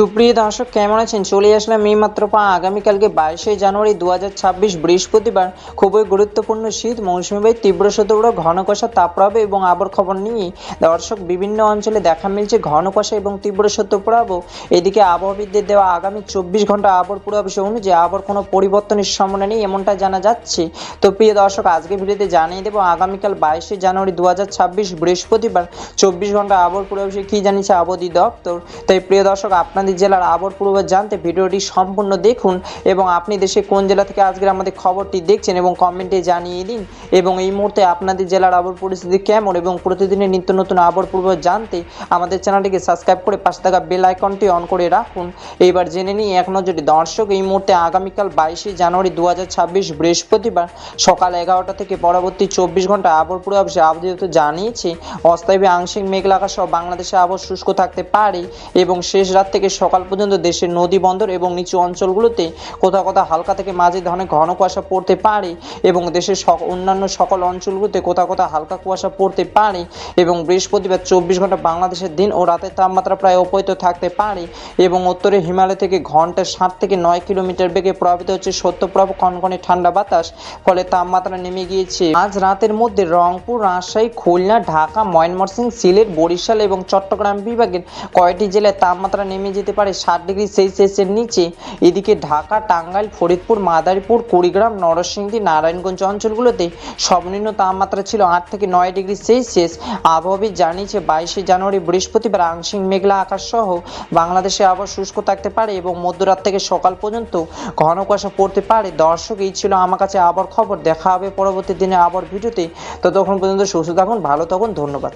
সুপ্রিয় দর্শক কেমন আছেন? চলে আসলাম এইমাত্র আগামীকালকে 22শে জানুয়ারি 2026 বৃহস্পতিবার খুবই গুরুত্বপূর্ণ শীত মৌসুমি তীব্র শীতল ঘন কুয়াশা তাপপ্রবাহ এবং আবহাওয়ার খবর নিয়ে দর্শক বিভিন্ন অঞ্চলে দেখা মিলছে ঘন কুয়াশা এবং তীব্র শীতপ্রবাহ। এদিকে আবহাওয়াবিদদের দেওয়া আগামী 24 ঘন্টা আবহাওয়ার পূর্বাভাস অনুযায়ী আবহাওয়ার কোনো পরিবর্তনের সম্ভাবনা নেই এমনটা জানা যাচ্ছে। তো প্রিয় দর্শক আজকে ভিডিওতে জানিয়ে দেবো আগামীকাল 22শে জানুয়ারি 2026 বৃহস্পতিবার 24 ঘন্টা আবহাওয়ার পূর্বাভাসে কি জানিয়েছে আবহাওয়া দপ্তর। তাই প্রিয় দর্শক আপনাদের জেলার আবহাওয়ার পূর্বাভাস জানতে ভিডিওটি সম্পূর্ণ দেখুন এবং আপনি দেশে কোন জেলা থেকে আজকের আমাদের খবরটি দেখছেন এবং কমেন্টে জানিয়ে দিন। এবং এই মুহূর্তে আপনাদের জেলার আবহাওয়ার পরিস্থিতি কেমন এবং প্রতিদিনের নিত্য নতুন আবহাওয়ার পূর্বাভাস জানতে আমাদের চ্যানেলটিকে সাবস্ক্রাইব করে পাশে থাকা বেল আইকনটি অন করে রাখুন। এইবার জেনে নিই এক নজরে দর্শক এই মুহূর্তে আগামীকাল 22শে জানুয়ারি 2026 বৃহস্পতিবার সকাল 11টা থেকে পরবর্তী 24 ঘন্টা আবহাওয়ার পূর্বাভাসে আবহাওয়া দপ্তর জানিয়েছে অস্থায়ী আংশিক মেঘলা আকাশ সহ বাংলাদেশে আবহাওয়া শুষ্ক থাকতে পারে এবং শেষ রাত থেকে সকাল পর্যন্ত দেশের নদী বন্দর এবং নিচু অঞ্চলগুলোতে কোথাও কোথাও হালকা থেকে মাঝারি ধরনের ঘন কুয়াশা পড়তে পারে এবং দেশের অন্যান্য সকল অঞ্চলগুলোতে কোথাও কোথাও হালকা কুয়াশা পড়তে পারে এবং বৃহস্পতিবার 24 ঘন্টা বাংলাদেশের দিন ও রাতের তাপমাত্রা প্রায় অপরিত থাকতে পারে এবং উত্তরে হিমালয় থেকে ঘন্টায় 7 থেকে 9 কিলোমিটার বেগে প্রবাহিত হচ্ছে শৈত্যপ্রবাহ কনকনে ঠান্ডা বাতাস, ফলে তাপমাত্রা নেমে গিয়েছে। আজ রাতের মধ্যে রংপুর, রাজশাহী, খুলনা, ঢাকা, ময়মনসিংহ, সিলেট, বরিশাল এবং চট্টগ্রাম বিভাগের কয়েকটি জেলায় তাপমাত্রা নেমে যেতে পারে 60 ডিগ্রি সেলসিয়াসের নিচে। এদিকে ঢাকা, টাঙ্গাইল, ফরিদপুর, মাদারীপুর, কুড়িগ্রাম, নরসিংদী, নারায়ণগঞ্জ অঞ্চলগুলোতে সর্বনিম্ন তাপমাত্রা ছিল 8 থেকে 9 ডিগ্রি সেলসিয়াস। আবহাওয়াবিদ জানিয়েছে 22শে জানুয়ারি বৃহস্পতিবার আংশিক মেঘলা আকাশ সহ বাংলাদেশে আবহাওয়া শুষ্ক থাকতে পারে এবং মধ্যরাত থেকে সকাল পর্যন্ত ঘন কুয়াশা পড়তে পারে। দর্শক এই ছিল আমার কাছে আবহাওয়ার খবর। দেখা হবে পরবর্তী দিনে আবহাওয়ার ভিডিওতে। ততক্ষণ পর্যন্ত সুস্থ থাকুন, ভালো থাকুন, ধন্যবাদ।